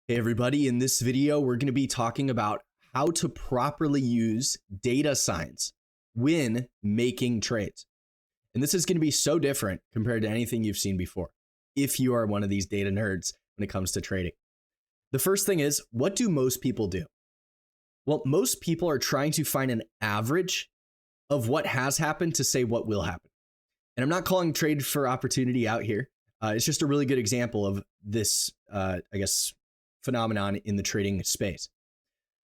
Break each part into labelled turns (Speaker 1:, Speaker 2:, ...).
Speaker 1: Hey everybody, in this video, we're going to be talking about how to properly use data science when making trades. And this is going to be so different compared to anything you've seen before, if you are one of these data nerds when it comes to trading. The first thing is, what do most people do? Well, most people are trying to find an average of what has happened to say what will happen. And I'm not calling trade for opportunity out here. It's just a really good example of this, phenomenon in the trading space.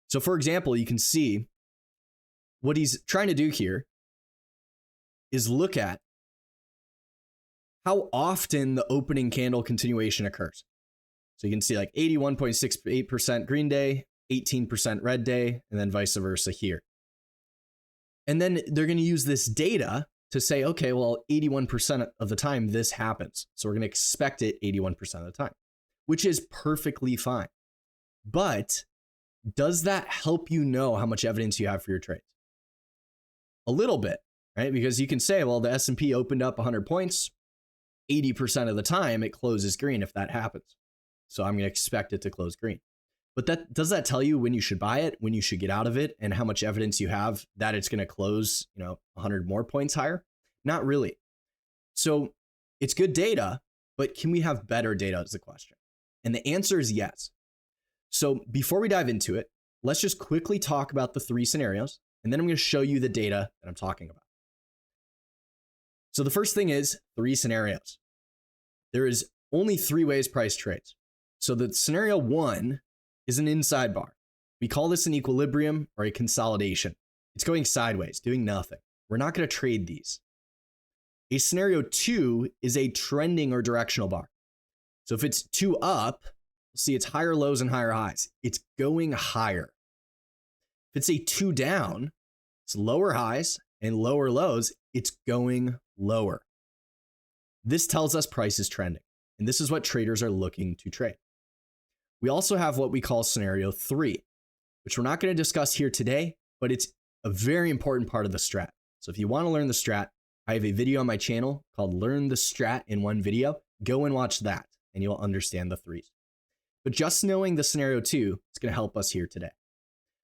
Speaker 1: So for example, you can see what he's trying to do here is look at how often the opening candle continuation occurs. So you can see like 81.68% green day, 18% red day, and then vice versa here. And then they're going to use this data to say, okay, well, 81% of the time this happens. So we're going to expect it 81% of the time, which is perfectly fine. But does that help you know how much evidence you have for your trades? A little bit, right? Because you can say, well, the S&P opened up 100 points, 80% of the time it closes green if that happens. So I'm going to expect it to close green. But does that tell you when you should buy it, when you should get out of it, and how much evidence you have that it's going to close, 100 more points higher? Not really. So it's good data, but can we have better data is the question. And the answer is yes. So before we dive into it, let's just quickly talk about the three scenarios, and then I'm going to show you the data that I'm talking about. So the first thing is three scenarios. There is only three ways price trades. So the scenario one is an inside bar. We call this an equilibrium or a consolidation. It's going sideways, doing nothing. We're not going to trade these. A scenario two is a trending or directional bar. So if it's two up, see it's higher lows and higher highs. It's going higher. If it's a two down, it's lower highs and lower lows. It's going lower. This tells us price is trending. And this is what traders are looking to trade. We also have what we call scenario three, which we're not going to discuss here today, but it's a very important part of the strat. So if you want to learn the strat, I have a video on my channel called Learn the Strat in One Video. Go and watch that and you'll understand the threes. But just knowing the scenario two is going to help us here today.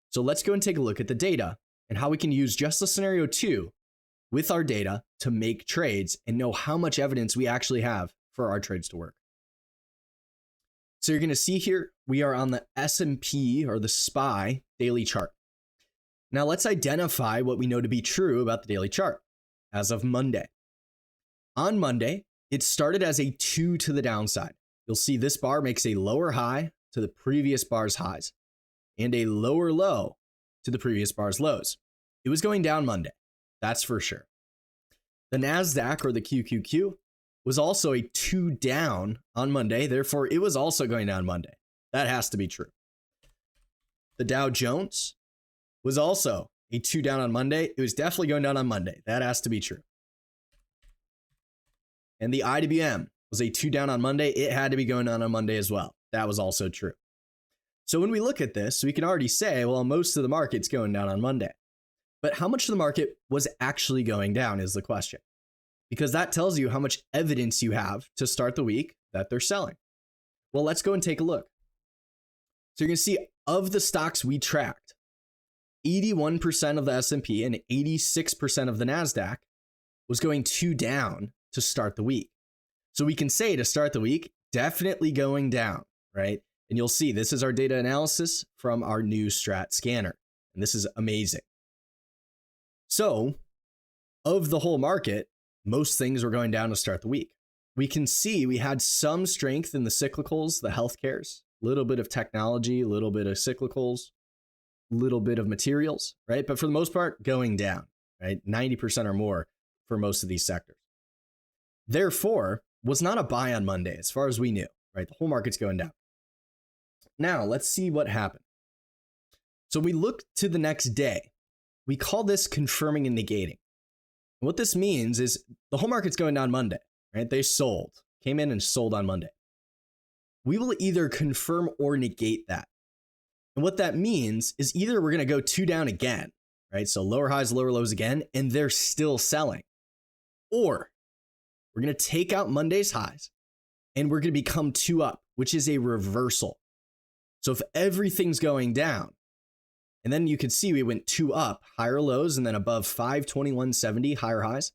Speaker 1: So let's go and take a look at the data and how we can use just the scenario two with our data to make trades and know how much evidence we actually have for our trades to work. So you're going to see here, we are on the S&P or the SPY daily chart. Now let's identify what we know to be true about the daily chart as of Monday. On Monday, it started as a 2 to the downside. You'll see this bar makes a lower high to the previous bar's highs and a lower low to the previous bar's lows. It was going down Monday, that's for sure. The NASDAQ or the QQQ was also a 2 down on Monday. Therefore, it was also going down Monday. That has to be true. The Dow Jones was also a 2 down on Monday. It was definitely going down on Monday. That has to be true. And the IWM was a 2 down on Monday. It had to be going down on Monday as well. That was also true. So when we look at this, we can already say, well, most of the market's going down on Monday. But how much of the market was actually going down is the question. Because that tells you how much evidence you have to start the week that they're selling. Well, let's go and take a look. So you're going to see of the stocks we tracked, 81% of the S&P and 86% of the NASDAQ was going 2 down to start the week. So we can say to start the week, definitely going down, right? And you'll see this is our data analysis from our new Strat scanner. And this is amazing. So of the whole market, most things were going down to start the week. We can see we had some strength in the cyclicals, the healthcares, a little bit of technology, a little bit of cyclicals, a little bit of materials, right? But for the most part, going down, right? 90% or more for most of these sectors. Therefore, was not a buy on Monday as far as we knew, right? The whole market's going down. Now, let's see what happened. So we look to the next day. We call this confirming and negating. And what this means is the whole market's going down Monday, right? They came in and sold on Monday. We will either confirm or negate that. And what that means is either we're going to go 2 down again, right? So lower highs, lower lows again, and they're still selling. Or we're going to take out Monday's highs and we're going to become 2 up, which is a reversal. So if everything's going down, and then you can see we went 2 up, higher lows, and then above 521.70, higher highs.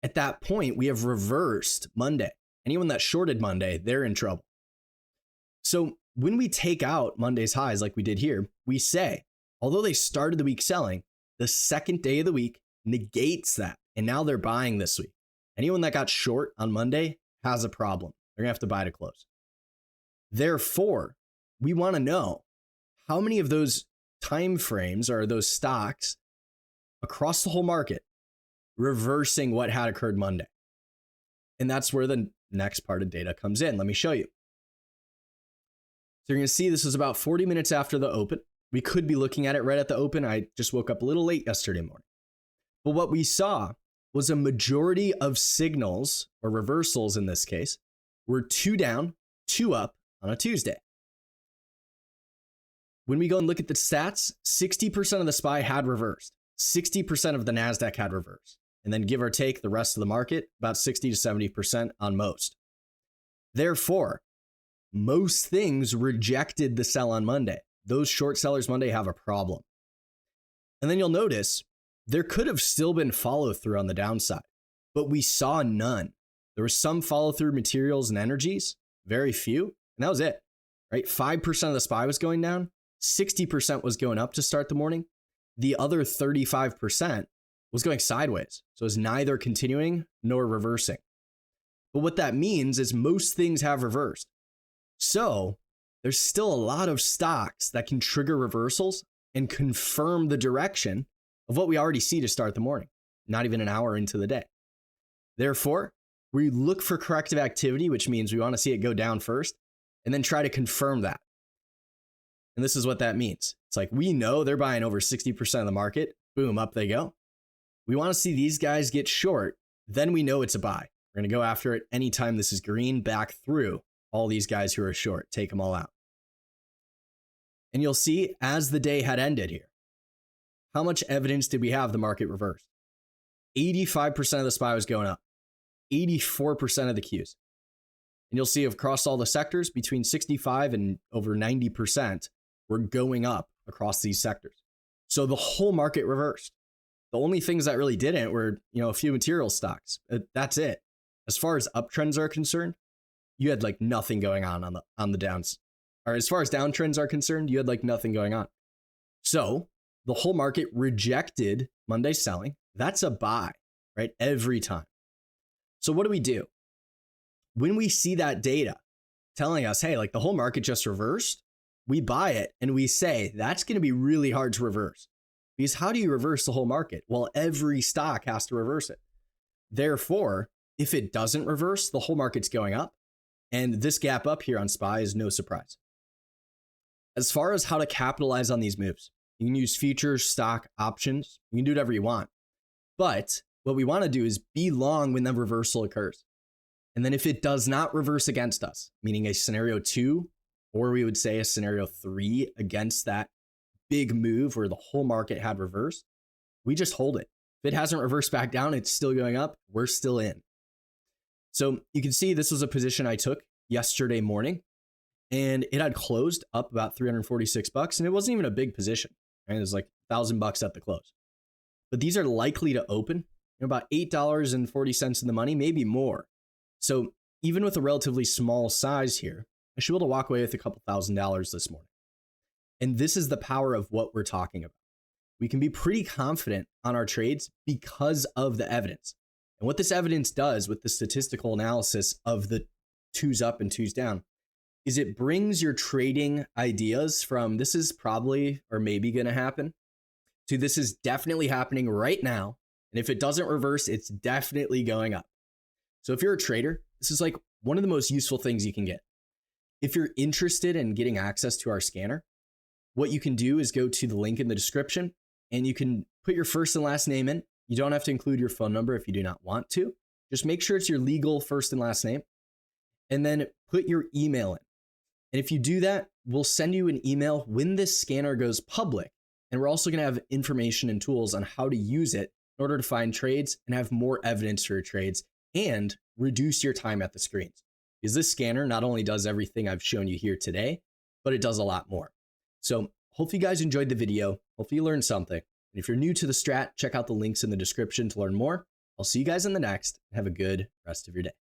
Speaker 1: At that point, we have reversed Monday. Anyone that shorted Monday, they're in trouble. So when we take out Monday's highs like we did here, we say, although they started the week selling, the second day of the week negates that. And now they're buying this week. Anyone that got short on Monday has a problem. They're going to have to buy to close. Therefore, we want to know how many of those time frames or those stocks across the whole market reversing what had occurred Monday. And that's where the next part of data comes in. Let me show you. So you're going to see this is about 40 minutes after the open. We could be looking at it right at the open. I just woke up a little late yesterday morning. But what we saw was a majority of signals, or reversals in this case, were 2 down, 2 up on a Tuesday. When we go and look at the stats, 60% of the SPY had reversed. 60% of the NASDAQ had reversed. And then give or take the rest of the market, about 60 to 70% on most. Therefore, most things rejected the sell on Monday. Those short sellers Monday have a problem. And then you'll notice there could have still been follow through on the downside, but we saw none. There was some follow through materials and energies, very few, and that was it, right? 5% of the SPY was going down, 60% was going up to start the morning. The other 35% was going sideways. So it's neither continuing nor reversing. But what that means is most things have reversed. So there's still a lot of stocks that can trigger reversals and confirm the direction of what we already see to start the morning, not even an hour into the day. Therefore, we look for corrective activity, which means we want to see it go down first and then try to confirm that. And this is what that means. It's like we know they're buying over 60% of the market. Boom, up they go. We want to see these guys get short. Then we know it's a buy. We're going to go after it anytime this is green, back through all these guys who are short, take them all out. And you'll see as the day had ended here, how much evidence did we have the market reversed? 85% of the SPY was going up, 84% of the Qs. And you'll see across all the sectors, between 65 and over 90% were going up across these sectors. So the whole market reversed. The only things that really didn't were, a few material stocks. That's it. As far as uptrends are concerned, you had like nothing going on the downs. Or as far as downtrends are concerned, you had like nothing going on. So the whole market rejected Monday selling. That's a buy, right? Every time. So what do we do? When we see that data telling us, hey, like the whole market just reversed, we buy it and we say that's going to be really hard to reverse. Because how do you reverse the whole market? Well, every stock has to reverse it. Therefore, if it doesn't reverse, the whole market's going up. And this gap up here on SPY is no surprise. As far as how to capitalize on these moves, you can use futures, stock, options. You can do whatever you want. But what we want to do is be long when the reversal occurs. And then if it does not reverse against us, meaning a scenario 2, or we would say a scenario 3 against that big move where the whole market had reversed, we just hold it. If it hasn't reversed back down, it's still going up, we're still in. So you can see this was a position I took yesterday morning, and it had closed up about $346, and it wasn't even a big position. Right? It was like $1,000 at the close. But these are likely to open about $8.40 in the money, maybe more. So even with a relatively small size here, I should be able to walk away with a couple $1,000s this morning. And this is the power of what we're talking about. We can be pretty confident on our trades because of the evidence. And what this evidence does with the statistical analysis of the 2s up and 2s down is it brings your trading ideas from this is probably or maybe going to happen to this is definitely happening right now. And if it doesn't reverse, it's definitely going up. So if you're a trader, this is like one of the most useful things you can get. If you're interested in getting access to our scanner, what you can do is go to the link in the description and you can put your first and last name in. You don't have to include your phone number if you do not want to. Just make sure it's your legal first and last name and then put your email in. And if you do that, we'll send you an email when this scanner goes public. And we're also going to have information and tools on how to use it in order to find trades and have more evidence for your trades and reduce your time at the screens. Because this scanner not only does everything I've shown you here today, but it does a lot more. So hopefully you guys enjoyed the video. Hopefully you learned something. And if you're new to the strat, check out the links in the description to learn more. I'll see you guys in the next. Have a good rest of your day.